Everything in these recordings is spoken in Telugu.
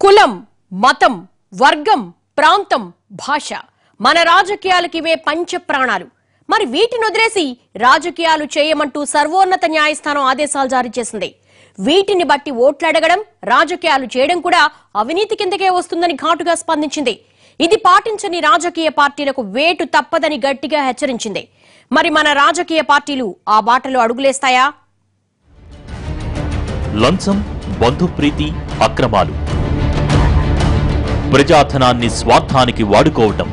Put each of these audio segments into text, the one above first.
కులం, మతం, వర్గం, ప్రాంతం, భాష మన రాజకీయాలకి ఇవే పంచ ప్రాణాలు. మరి వీటిని వదిలేసి రాజకీయాలు చేయమంటూ సర్వోన్నత న్యాయస్థానం ఆదేశాలు జారీ చేసింది. వీటిని బట్టి ఓట్లడగడం, రాజకీయాలు చేయడం కూడా అవినీతి కిందకే వస్తుందని ఘాటుగా స్పందించింది. ఇది పాటించని రాజకీయ పార్టీలకు వేటు తప్పదని గట్టిగా హెచ్చరించింది. మరి మన రాజకీయ పార్టీలు ఆ బాటలో అడుగులేస్తాయా? లంచం, బంధుప్రీతి, అక్రమాలు, ప్రజాధనాన్ని స్వార్థానికి వాడుకోవటం,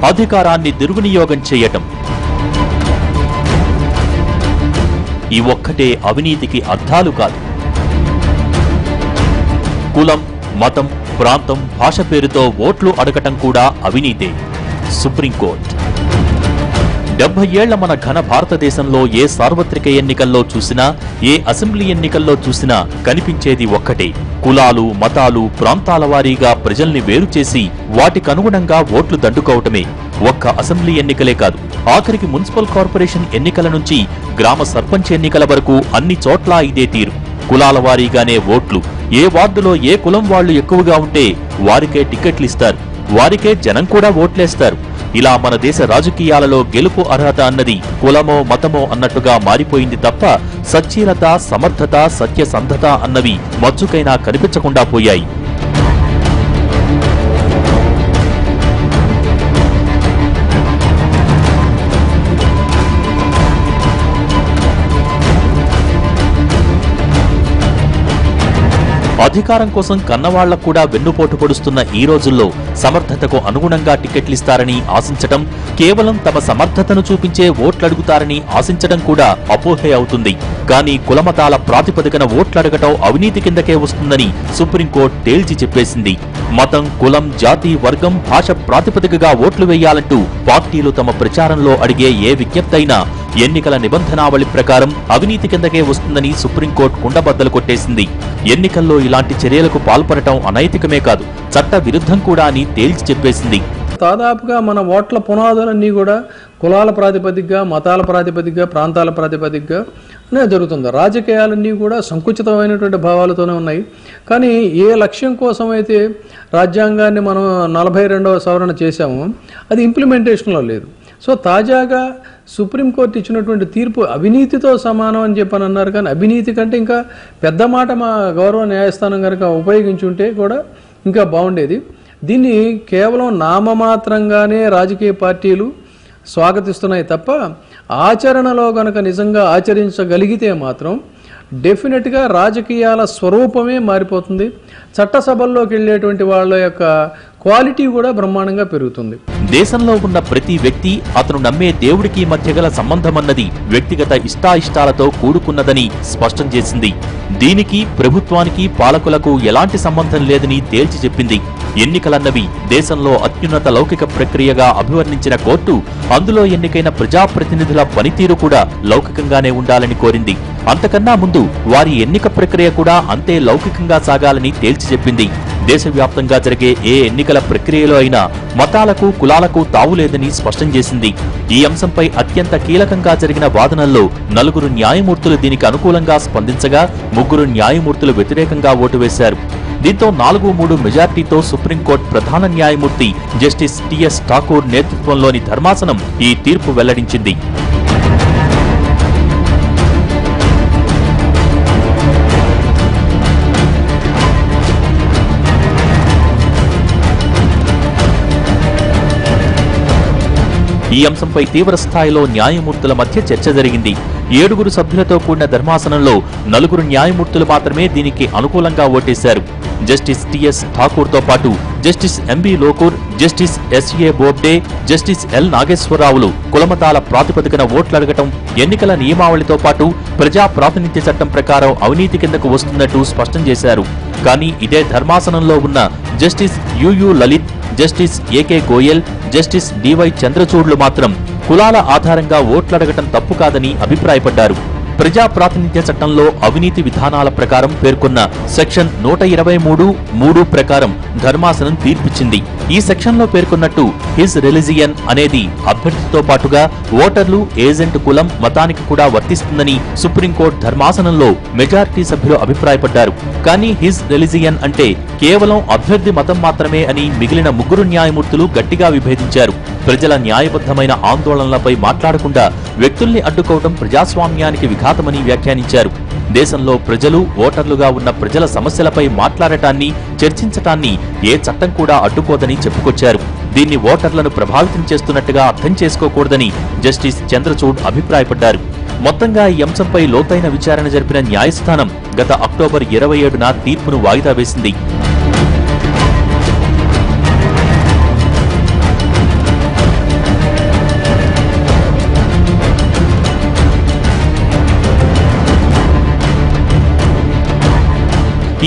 అధికారాన్ని దుర్వినియోగం చేయటం, ఈ ఒక్కటే అవినీతికి అర్థాలు కాదు. కులం, మతం, ప్రాంతం, భాష పేరుతో ఓట్లు అడగటం కూడా అవినీతే. సుప్రీంకోర్టు 70 ఏళ్ల మన ఘన భారతదేశంలో ఏ సార్వత్రిక ఎన్నికల్లో చూసినా, ఏ అసెంబ్లీ ఎన్నికల్లో చూసినా కనిపించేది ఒక్కటే. కులాలు, మతాలు, ప్రాంతాల వారీగా ప్రజల్ని వేరు చేసి వాటికనుగుణంగా ఓట్లు దండుకోవటమే. ఒక్క అసెంబ్లీ ఎన్నికలే కాదు, ఆఖరికి మున్సిపల్ కార్పొరేషన్ ఎన్నికల నుంచి గ్రామ సర్పంచ్ ఎన్నికల వరకు అన్ని చోట్ల ఇదే తీరు. కులాల వారీగానే ఓట్లు. ఏ వార్డులో ఏ కులం వాళ్లు ఎక్కువగా ఉంటే వారికే టికెట్లు ఇస్తారు, వారికే జనం కూడా ఓట్లేస్తారు. ఇలా మన దేశ రాజకీయాలలో గెలుపు అర్హత అన్నది కులమో మతమో అన్నట్టుగా మారిపోయింది తప్ప సచ్చీలత, సమర్థత, సత్యసంధత అన్నవి మచ్చుకైనా కనిపించకుండా పోయాయి. అధికారం కోసం కన్నవాళ్లకు కూడా వెన్నుపోటు పొడుస్తున్న ఈ రోజుల్లో సమర్థతకు అనుగుణంగా టికెట్లిస్తారని ఆశించటం, కేవలం తమ సమర్థతను చూపించే ఓట్లడుగుతారని ఆశించడం కూడా అపోహే అవుతుంది. కానీ కులమతాల ప్రాతిపదికన ఓట్లడగటం అవినీతి కిందకే వస్తుందని సుప్రీంకోర్టు తేల్చి చెప్పేసింది. మతం, కులం, జాతి, వర్గం, భాష ప్రాతిపదికగా ఓట్లు వేయాలంటూ పార్టీలు తమ ప్రచారంలో అడిగే ఏ విజ్ఞప్తి అయినా ఎన్నికల నిబంధనావళి ప్రకారం అవినీతి కిందకే వస్తుందని సుప్రీంకోర్టు కుండబద్దలు కొట్టేసింది. ఎన్నికల్లో ఇలాంటి చర్యలకు పాల్పడటం అనైతికమే కాదు, చట్ట విరుద్ధం కూడా అని తేల్చి చెప్పేసింది. దాదాపుగా మన ఓట్ల పునాదులన్నీ కూడా కులాల ప్రాతిపదికగా, మతాల ప్రాతిపదికగా, ప్రాంతాల ప్రాతిపదికగా జరుగుతుంది. రాజకీయాలన్నీ కూడా సంకుచితమైనటువంటి భావాలతోనే ఉన్నాయి. కానీ ఏ లక్ష్యం కోసం అయితే రాజ్యాంగాన్ని మనం 42వ సవరణ చేశామో అది ఇంప్లిమెంటేషన్లో లేదు. సో తాజాగా సుప్రీంకోర్టు ఇచ్చినటువంటి తీర్పు అవినీతితో సమానం అని చెప్పని అన్నారు. కానీ అవినీతి కంటే ఇంకా పెద్ద మాట మా గౌరవ న్యాయస్థానం కనుక ఉపయోగించుంటే కూడా ఇంకా బాగుండేది. దీన్ని కేవలం నామమాత్రంగానే రాజకీయ పార్టీలు స్వాగతిస్తున్నాయి తప్ప ఆచరణలో కనుక నిజంగా ఆచరించగలిగితే మాత్రం డెఫినెట్గా రాజకీయాల స్వరూపమే మారిపోతుంది. చట్టసభల్లోకి వెళ్ళేటువంటి వాళ్ళ యొక్క క్వాలిటీ కూడా బ్రహ్మాండంగా పెరుగుతుంది. దేశంలో ఉన్న ప్రతి వ్యక్తి, అతను నమ్మే దేవుడికి మధ్య గల సంబంధమన్నది వ్యక్తిగత ఇష్టాయిష్టాలతో కూడుకున్నదని స్పష్టం చేసింది. దీనికి ప్రభుత్వానికి, పాలకులకు ఎలాంటి సంబంధం లేదని తేల్చి చెప్పింది. ఎన్నికలన్నవి దేశంలో అత్యున్నత లౌకిక ప్రక్రియగా అభివర్ణించిన కోర్టు అందులో ఎన్నికైన ప్రజాప్రతినిధుల పనితీరు కూడా లౌకికంగానే ఉండాలని కోరింది. అంతకన్నా ముందు వారి ఎన్నిక ప్రక్రియ కూడా అంతే లౌకికంగా సాగాలని తేల్చి చెప్పింది. దేశవ్యాప్తంగా జరిగే ఏ ఎన్నికల ప్రక్రియలో అయినా మతాలకు, కులాలకు తావులేదని స్పష్టం చేసింది. ఈ అంశంపై అత్యంత కీలకంగా జరిగిన వాదనల్లో 4 న్యాయమూర్తులు దీనికి అనుకూలంగా స్పందించగా 3 న్యాయమూర్తులు వ్యతిరేకంగా ఓటు వేశారు. దీంతో 4-3 మెజార్టీతో సుప్రీంకోర్టు ప్రధాన న్యాయమూర్తి జస్టిస్ టిఎస్ ఠాకూర్ నేతృత్వంలోని ధర్మాసనం ఈ తీర్పు వెల్లడించింది. ఈ అంశంపై తీవ్ర స్థాయిలో న్యాయమూర్తుల మధ్య చర్చ జరిగింది. 7 సభ్యులతో కూడిన ధర్మాసనంలో 4 న్యాయమూర్తులు మాత్రమే దీనికి అనుకూలంగా ఓటేశారు. జస్టిస్ టిఎస్ ఠాకూర్తో పాటు justice MB Lokur, justice SA Bobde, justice L నాగేశ్వరరావులు కులమతాల ప్రాతిపదికన ఓట్లడగటం ఎన్నికల నియమావళితో పాటు ప్రజా ప్రాతినిధ్య చట్టం ప్రకారం అవినీతి కిందకు వస్తున్నట్టు స్పష్టం చేశారు. కానీ ఇదే ధర్మాసనంలో ఉన్న justice UU Lalit, justice AK Goyal, justice DY చంద్రచూడ్లు మాత్రం కులాల ఆధారంగా ఓట్లడగటం తప్పు కాదని అభిప్రాయపడ్డారు. ప్రజా ప్రాతినిధ్య చట్టంలో అవినీతి విధానాల ప్రకారం పేర్కొన్న సెక్షన్ 123(3) ప్రకారం ధర్మాసనం తీర్పిచ్చింది. ఈ సెక్షన్లో పేర్కొన్నట్టు హిజ్ రిలిజియన్ అనేది అభ్యర్థితో పాటుగా ఓటర్లు, ఏజెంట్ కులం, మతానికి కూడా వర్తిస్తుందని సుప్రీంకోర్టు ధర్మాసనంలో మెజారిటీ సభ్యులు అభిప్రాయపడ్డారు. కానీ హిజ్ రిలిజియన్ అంటే కేవలం అభ్యర్థి మతం మాత్రమే అని మిగిలిన ముగ్గురు న్యాయమూర్తులు గట్టిగా విభేదించారు. ప్రజల న్యాయబద్ధమైన ఆందోళనలపై మాట్లాడకుండా వ్యక్తుల్ని అడ్డుకోవడం ప్రజాస్వామ్యానికి విఘాతమని వ్యాఖ్యానించారు. దేశంలో ప్రజలు, ఓటర్లుగా ఉన్న ప్రజల సమస్యలపై మాట్లాడటాన్ని, చర్చించటాన్ని ఏ చట్టం కూడా అడ్డుకోదని చెప్పుకొచ్చారు. దీన్ని ఓటర్లను ప్రభావితం చేస్తున్నట్టుగా అర్థం చేసుకోకూడదని జస్టిస్ చంద్రచూడ్ అభిప్రాయపడ్డారు. మొత్తంగా ఈ అంశంపై లోతైన విచారణ జరిపిన న్యాయస్థానం గత అక్టోబర్ 27న తీర్పును వాయిదా వేసింది.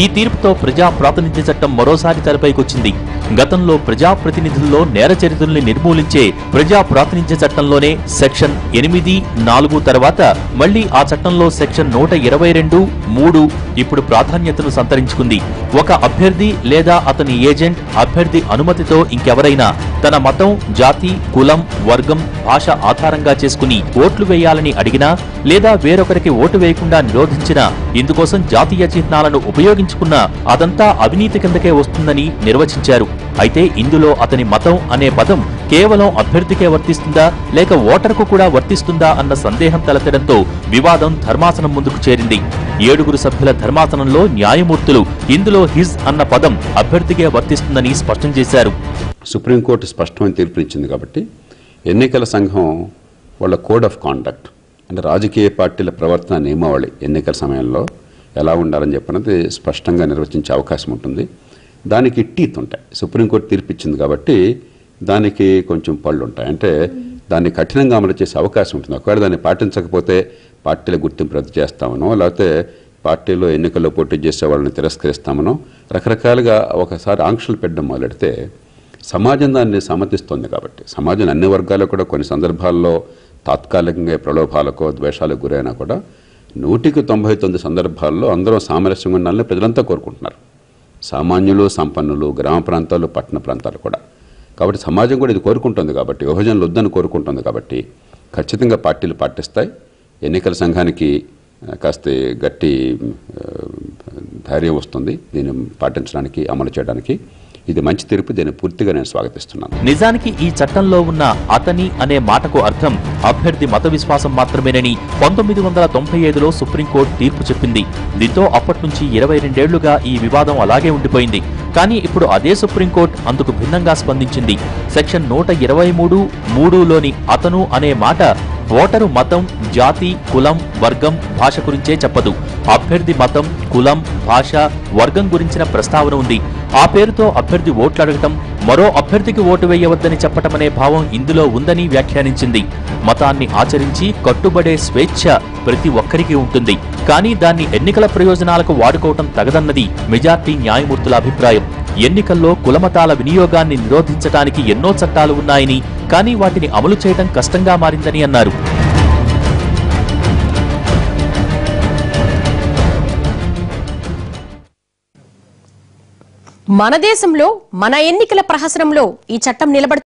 ఈ తీర్పుతో ప్రజా ప్రాతినిధ్య చట్టం మరోసారి తెరపైకొచ్చింది. గతంలో ప్రజాప్రతినిధుల్లో నేర చరిత్రల్ని నిర్మూలించే ప్రజా ప్రాతినిధ్య చట్టంలోనే సెక్షన్ 8(4) తర్వాత మళ్లీ ఆ చట్టంలో సెక్షన్ 122(3) ఇప్పుడు ప్రాధాన్యతను సంతరించుకుంది. ఒక అభ్యర్థి లేదా అతని ఏజెంట్ అభ్యర్థి అనుమతితో ఇంకెవరైనా తన మతం, జాతి, కులం, వర్గం, భాష ఆధారంగా చేసుకుని ఓట్లు వేయాలని అడిగినా లేదా వేరొకరికి ఓటు వేయకుండా నిరోధించినా, ఇందుకోసం జాతీయ చిహ్నాలను ఉపయోగించుకున్నా అదంతా అవినీతి కిందకే వస్తుందని నిర్వచించారు. అయితే ఇందులో అతని మతం అనే పదం కేవలం అభ్యర్థికే వర్తిస్తుందా లేక ఓటరుకు కూడా వర్తిస్తుందా అన్న సందేహం తలెత్తడంతో వివాదం ధర్మాసనం ముందుకు చేరింది. 7 సభ్యుల ధర్మాసనంలో న్యాయమూర్తులు ఇందులో హిజ్ అన్న పదం అభ్యర్థికే వర్తిస్తుందని స్పష్టం చేశారు. సుప్రీంకోర్టు స్పష్టమైన తీర్పునిచ్చింది కాబట్టి ఎన్నికల సంఘం వాళ్ళ కోడ్ ఆఫ్ కాండక్ట్ అంటే రాజకీయ పార్టీల ప్రవర్తన నియమావళి ఎన్నికల సమయంలో ఎలా ఉండాలని చెప్పినది స్పష్టంగా నిర్వచించే అవకాశం ఉంటుంది. దానికి టీత్ ఉంటాయి. సుప్రీంకోర్టు తీర్పిచ్చింది కాబట్టి దానికి కొంచెం పళ్ళు ఉంటాయి. అంటే దాన్ని కఠినంగా అమలు చేసే అవకాశం ఉంటుంది. ఒకవేళ దాన్ని పాటించకపోతే పార్టీల గుర్తింపు రద్దు చేస్తామనో, లేకపోతే పార్టీలో ఎన్నికల్లో పోటీ చేసే వాళ్ళని తిరస్కరిస్తామనో రకరకాలుగా ఒకసారి ఆంక్షలు పెట్టడం మొదలెడితే సమాజం దాన్ని సమ్మతిస్తుంది. కాబట్టి సమాజం అన్ని వర్గాలు కూడా కొన్ని సందర్భాల్లో తాత్కాలికంగా ప్రలోభాలకో ద్వేషాలకు గురైనా కూడా 199 సందర్భాల్లో అందరూ సామరస్యంగా ఉండాలని ప్రజలంతా కోరుకుంటున్నారు. సామాన్యులు, సంపన్నులు, గ్రామ ప్రాంతాలు, పట్టణ ప్రాంతాలు కూడా. కాబట్టి సమాజం కూడా ఇది కోరుకుంటుంది. కాబట్టి విభజనలు వద్దని కోరుకుంటుంది. కాబట్టి ఖచ్చితంగా పార్టీలు పాటిస్తాయి. ఎన్నికల సంఘానికి కాస్త గట్టి ధైర్యం వస్తుంది దీన్ని పాటించడానికి, అమలు చేయడానికి. ఇది మంచి తీర్పు. దీన్ని పూర్తిగా నేను స్వాగతిస్తున్నాను. నిజానికి ఈ చట్టంలో ఉన్న అతని అనే మాటకు అర్థం అభ్యర్థి మత విశ్వాసం మాత్రమేనని 1995లో సుప్రీంకోర్టు తీర్పు చెప్పింది. దీంతో అప్పటి నుంచి 22 ఏళ్లుగా ఈ వివాదం అలాగే ఉండిపోయింది. కానీ ఇప్పుడు అదే సుప్రీంకోర్టు అందుకు భిన్నంగా స్పందించింది. సెక్షన్ 123(3)లోని అతను అనే మాట ఓటరు మతం, జాతి, కులం, వర్గం, భాష గురించే చెప్పదు. అభ్యర్థి మతం, కులం, భాష, వర్గం గురించిన ప్రస్తావన ఉంది. ఆ పేరుతో అభ్యర్థి ఓట్లు అడగటం, మరో అభ్యర్థికి ఓటు వేయవద్దని చెప్పటమనే భావం ఇందులో ఉందని వ్యాఖ్యానించింది. మతాన్ని ఆచరించి కట్టుబడే స్వేచ్ఛ ప్రతి ఒక్కరికి ఉంటుంది. కానీ దాన్ని ఎన్నికల ప్రయోజనాలకు వాడుకోవటం తగదన్నది మెజార్టీ న్యాయమూర్తుల అభిప్రాయం. ఎన్నికల్లో కులమతాల వినియోగాన్ని నిరోధించటానికి ఎన్నో చట్టాలు ఉన్నాయని, కానీ వాటిని అమలు చేయడం కష్టంగా మారిందని అన్నారు. మన దేశంలో మన ఎన్నికల ప్రహసనంలో ఈ చట్టం నిలబడుతుంది.